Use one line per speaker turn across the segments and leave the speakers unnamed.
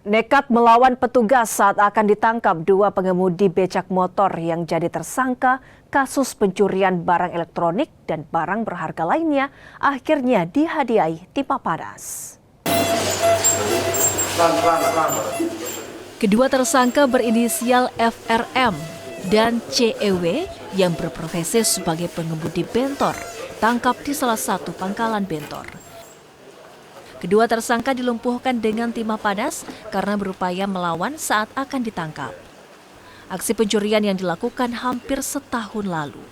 Nekat melawan petugas saat akan ditangkap dua pengemudi becak motor yang jadi tersangka kasus pencurian barang elektronik dan barang berharga lainnya akhirnya dihadiahi timah panas. Kedua tersangka berinisial FRM dan CEW yang berprofesi sebagai pengemudi bentor tangkap di salah satu pangkalan bentor. Kedua tersangka dilumpuhkan dengan timah panas karena berupaya melawan saat akan ditangkap. Aksi pencurian yang dilakukan hampir setahun lalu.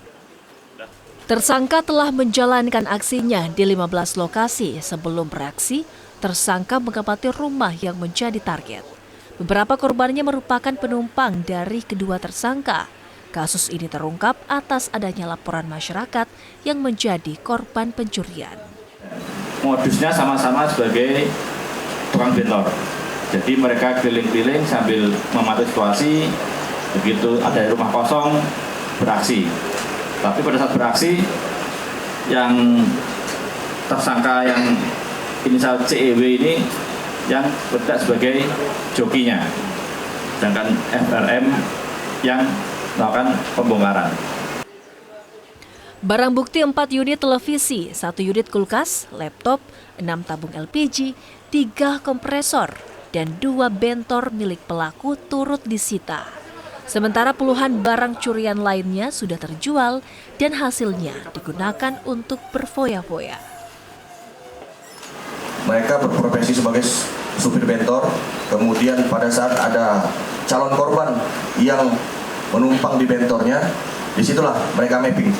Tersangka telah menjalankan aksinya di 15 lokasi. Sebelum beraksi, tersangka mengamati rumah yang menjadi target. Beberapa korbannya merupakan penumpang dari kedua tersangka. Kasus ini terungkap atas adanya laporan masyarakat yang menjadi korban pencurian.
Modusnya sama-sama sebagai tukang bentor. Jadi mereka keliling-keliling sambil memantau situasi. Begitu ada rumah kosong, beraksi. Tapi pada saat beraksi, yang tersangka yang inisial CEW ini yang bertindak sebagai jokinya. Sedangkan FRM yang melakukan pembongkaran.
Barang bukti 4 unit televisi, 1 unit kulkas, laptop, 6 tabung LPG, 3 kompresor, dan 2 bentor milik pelaku turut disita. Sementara puluhan barang curian lainnya sudah terjual dan hasilnya digunakan untuk berfoya-foya.
Mereka berprofesi sebagai supir bentor, kemudian pada saat ada calon korban yang menumpang di bentornya, disitulah mereka mapping.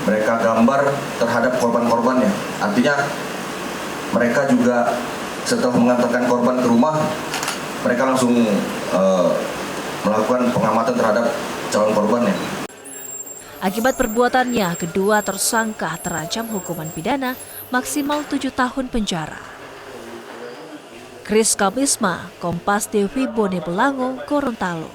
Mereka gambar terhadap korban-korbannya. Artinya mereka juga setelah mengantarkan korban ke rumah, mereka langsung melakukan pengamatan terhadap calon korbannya.
Akibat perbuatannya, kedua tersangka terancam hukuman pidana maksimal 7 tahun penjara. Kris Kamisma, Kompas TV, Bone Bolango, Gorontalo.